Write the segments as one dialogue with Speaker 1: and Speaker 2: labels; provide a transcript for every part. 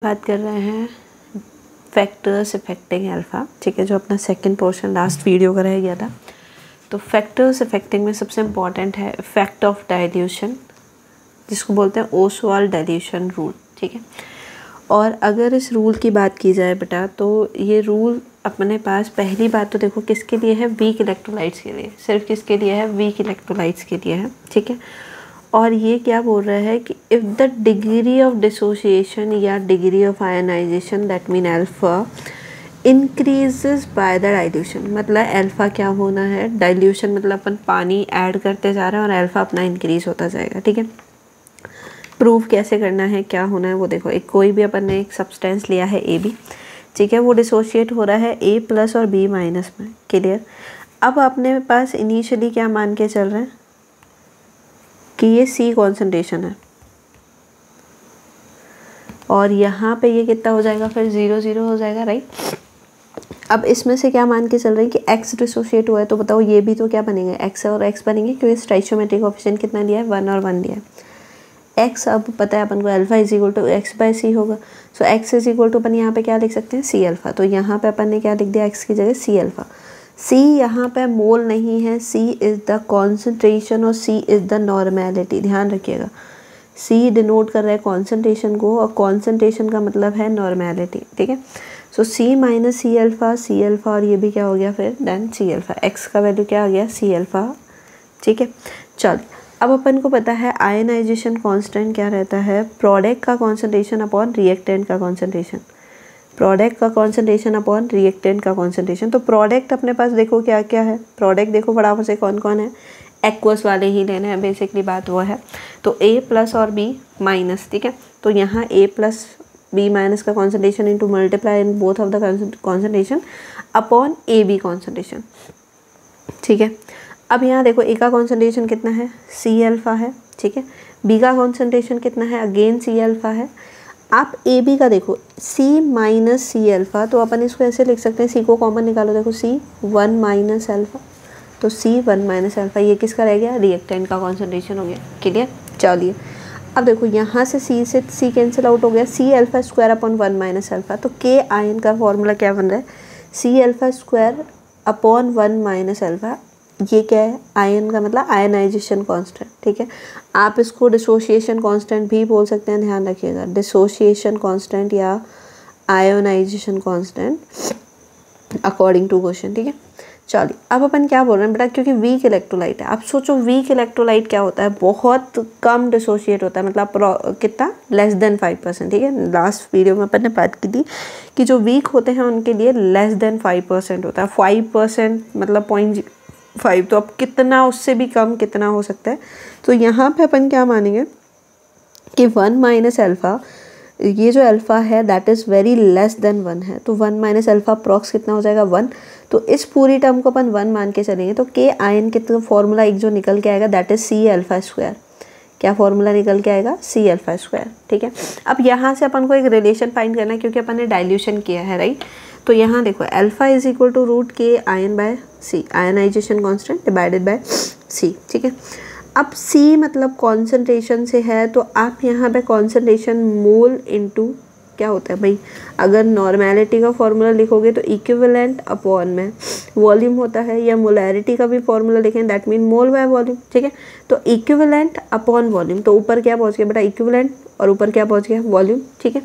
Speaker 1: बात कर रहे हैं फैक्टर्स अफेक्टिंग अल्फ़ा, ठीक है, जो अपना सेकंड पोर्शन लास्ट वीडियो का रह गया था। तो फैक्टर्स अफेक्टिंग में सबसे इम्पॉर्टेंट है इफेक्ट ऑफ डाइल्यूशन, जिसको बोलते हैं ओसवाल्ड डाइल्यूशन रूल, ठीक है। और अगर इस रूल की बात की जाए बेटा, तो ये रूल अपने पास पहली बात तो देखो किसके लिए है, वीक इलेक्ट्रोलाइट्स के लिए, सिर्फ किसके लिए है, वीक इलेक्ट्रोलाइट्स के लिए है, ठीक है। और ये क्या बोल रहा है कि if the degree of dissociation या degree of ionisation that mean alpha increases by the dilution, मतलब अल्फ़ा क्या होना है, डाइल्यूशन मतलब अपन पानी ऐड करते जा रहे हैं और अल्फ़ा अपना इंक्रीज होता जाएगा, ठीक है। प्रूव कैसे करना है, क्या होना है वो देखो। एक कोई भी अपन ने एक सब्सटेंस लिया है AB, ठीक है, वो डिसोशिएट हो रहा है A+ और B- में, क्लियर। अब अपने पास इनिशियली क्या मान के चल रहे हैं कि ये C कॉन्सेंट्रेशन है और यहाँ पे ये कितना हो जाएगा, फिर 0 हो जाएगा, राइट। अब इसमें से क्या मान के चल रहे हैं कि X डिसोशिएट हुआ है, तो बताओ ये भी तो क्या बनेंगे, X और X बनेंगे, क्योंकि स्टोइचियोमेट्रिक कोएफिशिएंट कितना दिया है, 1 और 1 दिया है। X अब पता है अपन को अल्फा = X/C होगा, सो X अपन यहाँ पे क्या लिख सकते हैं, C अल्फा। तो यहाँ पे अपन ने क्या लिख दिया, X की जगह C अल्फा। C यहाँ पे मोल नहीं है, C इज़ द कॉन्सेंट्रेशन और C इज़ द नॉर्मेलिटी, ध्यान रखिएगा। C डिनोट कर रहा है कॉन्सेंट्रेशन को और कॉन्सेंट्रेशन का मतलब है नॉर्मेलिटी, ठीक है। सो C - C alpha, C alpha, और ये भी क्या हो गया फिर देन C अल्फा। X का वैल्यू क्या आ गया, C अल्फा, ठीक है। चल अब अपन को पता है आयनाइजेशन कांस्टेंट क्या रहता है, प्रोडक्ट का कॉन्सेंट्रेशन अपॉन रिएक्टेंट का कॉन्सेंट्रेशन, प्रोडक्ट का कॉन्सेंट्रेशन अपॉन रिएक्टेंट का कॉन्सेंट्रेशन। तो प्रोडक्ट अपने पास देखो क्या क्या है, प्रोडक्ट देखो फटाफट से कौन कौन है, एक्वस वाले ही लेने हैं, बेसिकली बात वो है। तो A+ और B-, ठीक है। तो यहाँ A+ B- का concentration into multiply in both of the concentration upon AB concentration, ठीक है। अब यहाँ देखो A का कॉन्सेंट्रेशन कितना है, C अल्फा है, ठीक है। B का कॉन्सेंट्रेशन कितना है, अगेन C अल्फा है। आप AB का देखो C - C अल्फा, तो अपन इसको ऐसे लिख सकते हैं, C को कॉमन निकालो, देखो C 1 - अल्फा, तो C 1 - अल्फा, ये किसका रह गया, रिएक्टेंट का कॉन्सेंट्रेशन हो गया, क्लियर। चलिए अब देखो यहाँ से C कैंसिल आउट हो गया, C alpha square upon 1 - alpha. तो K आयन का फॉर्मूला क्या बन रहा है, C alpha square upon 1 - alpha. ये क्या है, आयन का मतलब आयनाइजेशन कांस्टेंट, ठीक है। आप इसको डिसोसिएशन कांस्टेंट भी बोल सकते हैं, ध्यान रखिएगा, डिसोसिएशन कांस्टेंट या ionisation constant according to question, ठीक है। चलिए अब अपन क्या बोल रहे हैं बेटा, क्योंकि वीक इलेक्ट्रोलाइट है। आप सोचो वीक इलेक्ट्रोलाइट क्या होता है, बहुत कम डिसोशिएट होता है, मतलब कितना, लेस देन 5%, ठीक है। लास्ट वीडियो में अपन ने बात की थी कि जो वीक होते हैं उनके लिए लेस देन 5% होता है, 5% मतलब 0.5, तो अब कितना उससे भी कम कितना हो सकता है। तो यहाँ पे अपन क्या मानेंगे कि 1 - अल्फा, ये जो अल्फ़ा है that is very less than 1 है, तो 1 - अल्फा अप्रॉक्स कितना हो जाएगा, 1। तो इस पूरी टर्म को अपन 1 मान के चलेंगे, तो K आयन के तो फॉर्मूला एक जो निकल के आएगा that is C alpha square. क्या फॉर्मूला निकल के आएगा, C अल्फा स्क्वायर, ठीक है। अब यहाँ से अपन को एक रिलेशन फाइंड करना है, क्योंकि अपन ने डाइल्यूशन किया है, राइट। तो यहाँ देखो alpha = √K ion by C, ionisation constant divided by C, ठीक है। अब C मतलब कॉन्सेंट्रेशन से है, तो आप यहाँ पे कॉन्सेंट्रेशन मोल इनटू क्या होता है भाई, अगर नॉर्मेलिटी का फॉर्मूला लिखोगे तो इक्विवेलेंट अपॉन में वॉल्यूम होता है, या मोलैरिटी का भी फॉर्मूला लिखें that mean mole by volume, ठीक है। तो इक्विवेलेंट अपॉन वॉल्यूम, तो ऊपर क्या पहुँच गया बेटा, इक्विवेलेंट, और ऊपर क्या पहुँच गया, वॉल्यूम, ठीक है।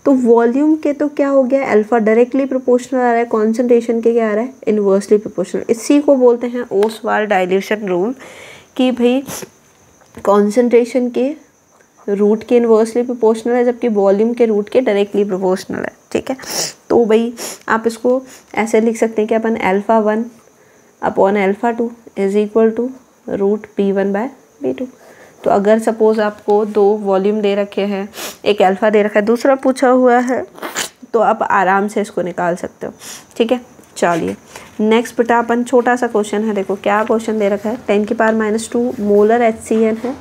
Speaker 1: तो वॉल्यूम के तो क्या हो गया, अल्फा डायरेक्टली प्रोपोर्शनल आ रहा है, कॉन्सेंट्रेशन के क्या आ रहा है, इनवर्सली प्रोपोर्शनल। इसी को बोलते हैं ओसवाल्ड डाइल्यूशन रूल, कि भाई कॉन्सेंट्रेशन के रूट के इनवर्सली प्रोपोर्शनल है, जबकि वॉल्यूम के रूट के डायरेक्टली प्रोपोर्शनल है, ठीक है। तो भाई आप इसको ऐसे लिख सकते हैं कि अपन α1 अपॉन α2 = √B1/B2। तो अगर सपोज आपको 2 वॉल्यूम दे रखे हैं, एक अल्फ़ा दे रखा है, दूसरा पूछा हुआ है, तो आप आराम से इसको निकाल सकते हो, ठीक है। चलिए नेक्स्ट बेटा अपन छोटा सा क्वेश्चन है, देखो क्या क्वेश्चन दे रखा है, 10⁻² मोलर HCN है,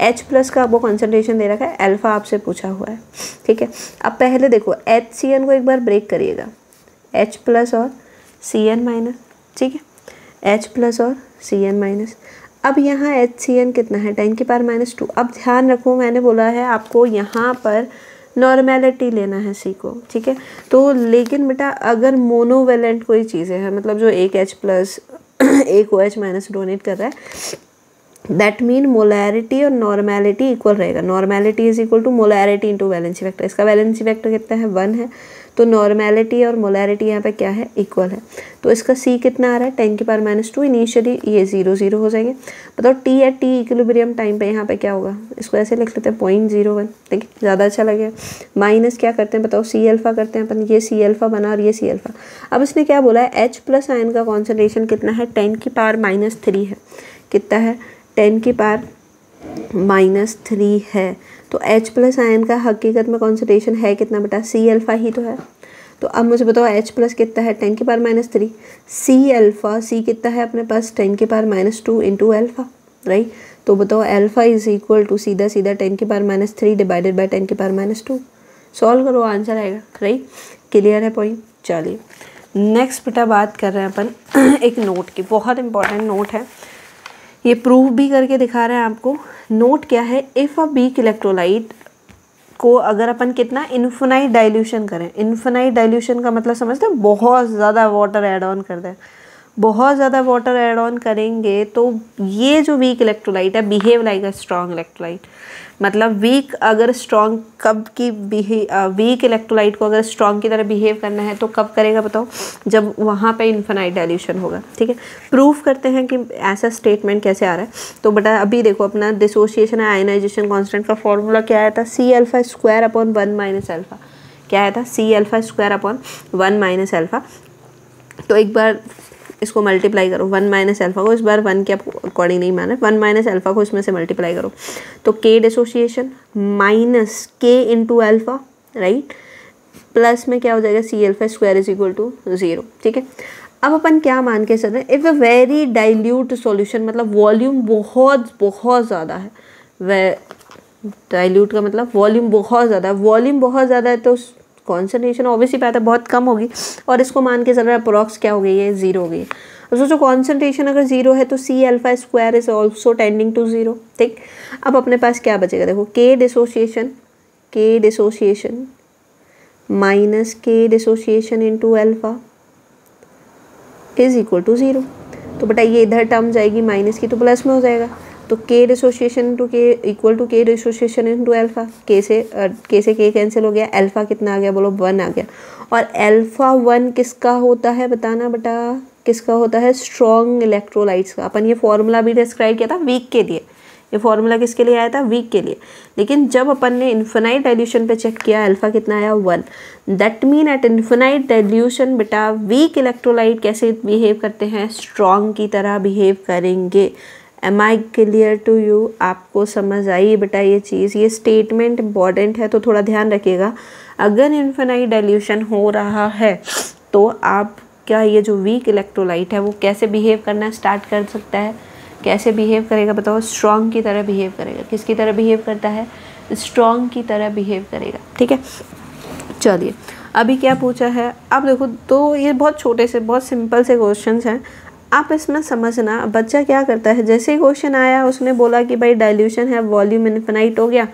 Speaker 1: H+ का वो कॉन्सेंट्रेशन दे रखा है, अल्फ़ा आपसे पूछा हुआ है, ठीक है। अब पहले देखो HCN को एक बार ब्रेक करिएगा, H+ और CN-, ठीक है, H+ और CN-। अब यहाँ HCN कितना है, 10⁻²। अब ध्यान रखो मैंने बोला है आपको यहाँ पर नॉर्मेलिटी लेना है सी को, ठीक है। तो लेकिन बेटा अगर मोनोवेलेंट कोई चीज़ें है, मतलब जो एक H प्लस एक OH माइनस डोनेट कर रहा है, दैट मीन मोलैरिटी और नॉर्मेलिटी इक्वल रहेगा। Normality is equal to molarity into valency factor. इसका वैलेंसी वैक्टर कितना है, 1 है। तो नॉर्मेलिटी और मोलैरिटी यहाँ पे क्या है, इक्वल है। तो इसका सी कितना आ रहा है, 10⁻²। इनिशियली ये 0 0 हो जाएंगे। बताओ T at T equilibrium time पे यहाँ पे क्या होगा, इसको ऐसे लिख लेते हैं 0.01, ठीक है, ज़्यादा अच्छा लगेगा। माइनस क्या करते हैं बताओ, सी अल्फा करते हैं अपन, ये सी अल्फा बना और ये सी अल्फा। अब इसने क्या बोला है, H प्लस आयन का कॉन्सेंट्रेशन कितना है, 10⁻³ है। कितना है, 10⁻³ है। तो H प्लस आयन का हकीकत में कॉन्सेंट्रेशन है कितना बेटा, सी अल्फा ही तो है। तो अब मुझे बताओ H प्लस कितना है, 10⁻³ सी अल्फा, सी कितना है अपने पास 10⁻² इंटू अल्फा, राइट। तो बताओ अल्फा इज इक्वल टू सीधा सीधा 10⁻³ डिवाइडेड बाई 10⁻²। सॉल्व करो, आंसर आएगा, राइट। क्लियर है पॉइंट। चलिए नेक्स्ट बेटा बात कर रहे हैं अपन एक नोट की, बहुत इंपॉर्टेंट नोट है, ये प्रूफ भी करके दिखा रहे हैं आपको। नोट क्या है, इफ़ अ वीक इलेक्ट्रोलाइट को अगर अपन कितना इन्फिनाइट डाइल्यूशन करें, इन्फिनाइट डाइल्यूशन का मतलब समझते हैं, बहुत ज़्यादा वाटर ऐड ऑन कर दें, बहुत ज़्यादा वाटर ऐड ऑन करेंगे तो ये जो वीक इलेक्ट्रोलाइट है behave like a strong electrolyte. मतलब वीक अगर स्ट्रॉन्ग कब की वीक इलेक्ट्रोलाइट को अगर स्ट्रॉन्ग की तरह बिहेव करना है तो कब करेगा बताओ, जब वहाँ पे इन्फिनाइट डाइल्यूशन होगा, ठीक है। प्रूफ करते हैं कि ऐसा स्टेटमेंट कैसे आ रहा है। तो बेटा अभी देखो अपना डिसोसिएशन आयनाइजेशन कांस्टेंट का फॉर्मूला क्या आया था, C⁴/1 - अल्फा। क्या आया था, C⁴/1 - अल्फा। तो एक बार इसको मल्टीप्लाई करो, 1 - अल्फा को, इस बार 1 के अकॉर्डिंग नहीं माना, 1 - अल्फा को इसमें से मल्टीप्लाई करो तो K dissociation minus K into alpha, right, plus में क्या हो जाएगा, C⁴² इज इक्वल टू 0, ठीक है। अब अपन क्या मान के चल रहे हैं, if a very dilute solution, मतलब वॉल्यूम बहुत बहुत ज़्यादा है, वे डाइल्यूट का मतलब वॉल्यूम बहुत ज़्यादा है, वॉल्यूम बहुत ज़्यादा है तो कॉन्सेंट्रेशन ऑब्वियसली बात है बहुत कम होगी, और इसको मान के चल रहा है अप्रॉक्स क्या हो गई है, 0 हो गई है। अब सोचो कॉन्सेंट्रेशन अगर 0 है तो C⁴² is also tending to 0, ठीक। अब अपने पास क्या बचेगा, देखो K dissociation minus K dissociation into alpha is equal to 0। तो बेटा ये इधर टर्म जाएगी माइनस की तो प्लस में हो जाएगा, तो K dissociation into K equal to K dissociation into alpha. K से K कैंसिल हो गया, अल्फा कितना आ गया बोलो, 1 आ गया। और अल्फा 1 किसका होता है बताना बेटा, किसका होता है, स्ट्रॉन्ग इलेक्ट्रोलाइट्स का। अपन ये फॉर्मूला भी डिस्क्राइब किया था वीक के लिए, ये फॉर्मूला किसके लिए आया था, वीक के लिए। लेकिन जब अपन ने इन्फिनाइट डाइल्यूशन पे चेक किया, अल्फा कितना आया, 1। That mean at infinite dilution बेटा वीक इलेक्ट्रोलाइट कैसे बिहेव करते हैं, स्ट्रॉन्ग की तरह बिहेव करेंगे। Am I clear to you, आपको समझ आई बेटा ये चीज़, ये स्टेटमेंट इंपॉर्टेंट है तो थोड़ा ध्यान रखिएगा। अगर इन्फिनाइट डाइल्यूशन हो रहा है तो आप क्या, ये जो वीक इलेक्ट्रोलाइट है वो कैसे बिहेव करना स्टार्ट कर सकता है, कैसे बिहेव करेगा बताओ, स्ट्रॉन्ग की तरह बिहेव करेगा। किसकी तरह बिहेव करता है, स्ट्रॉन्ग की तरह बिहेव करेगा, ठीक है। चलिए अभी क्या पूछा है, अब देखो, तो ये बहुत छोटे से बहुत सिंपल से क्वेश्चंस हैं, आप इसमें समझना। बच्चा क्या करता है, जैसे ही क्वेश्चन आया उसने बोला कि भाई डाइल्यूशन है, वॉल्यूम इन्फिनाइट हो गया,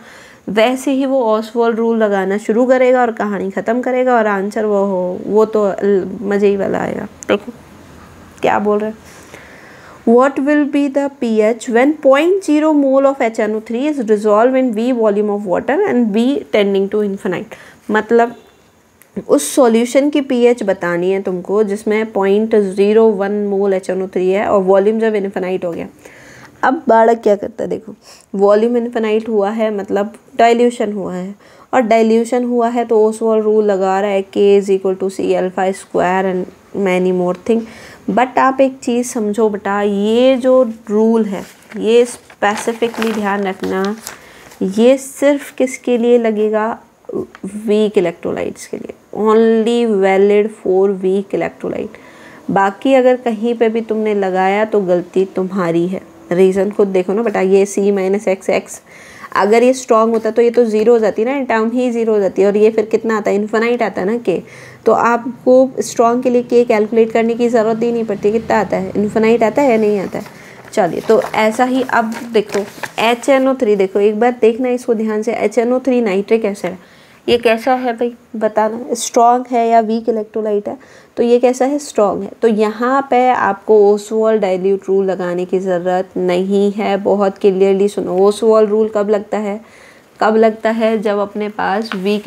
Speaker 1: वैसे ही वो ऑसवाल्ड रूल लगाना शुरू करेगा और कहानी ख़त्म करेगा और आंसर वो तो मज़े ही वाला आएगा। देखो क्या बोल रहे हैं, What will be the pH when 0.0 mole of HNO3 is dissolved in V volume of water and V tending to infinite। मतलब उस सॉल्यूशन की pH बतानी है तुमको जिसमें 0.01 मोल HNO3 है और वॉल्यूम जब इन्फिनाइट हो गया। अब बालक क्या करता है, देखो वॉल्यूम इन्फिनाइट हुआ है मतलब डाइल्यूशन हुआ है, और डाइल्यूशन हुआ है तो ओसवाल्ड रूल लगा रहा है K = C⁴ and many more thing. But आप एक चीज़ समझो बेटा, ये जो रूल है ये स्पेसिफिकली ध्यान रखना, ये सिर्फ किसके लिए लगेगा, वीक इलेक्ट्रोलाइट्स के लिए, only valid for weak electrolyte. बाकी अगर कहीं पे भी तुमने लगाया तो गलती तुम्हारी है। रीज़न खुद देखो ना बेटा, ये C-XX अगर ये स्ट्रॉन्ग होता तो ये तो 0 हो जाती ना, टर्म ही 0 हो जाती है, और ये फिर कितना आता है, इन्फिनाइट आता है ना K। तो आपको स्ट्रॉन्ग के लिए K कैलकुलेट करने की ज़रूरत ही नहीं पड़ती, कितना आता है, इन्फिनाइट आता है या नहीं आता है। चलिए तो ऐसा ही अब देखो HNO3, देखो एक बार देखना इसको ध्यान से, HNO3 नाइट्रिक एसिड, ये कैसा है भाई बताना, स्ट्रॉन्ग है या वीक इलेक्ट्रोलाइट है? तो ये कैसा है, स्ट्रॉन्ग है। तो यहाँ पे आपको ओसवाल्ड डाइल्यूट रूल लगाने की ज़रूरत नहीं है। बहुत क्लियरली सुनो, ओसवाल्ड रूल कब लगता है, जब अपने पास वीक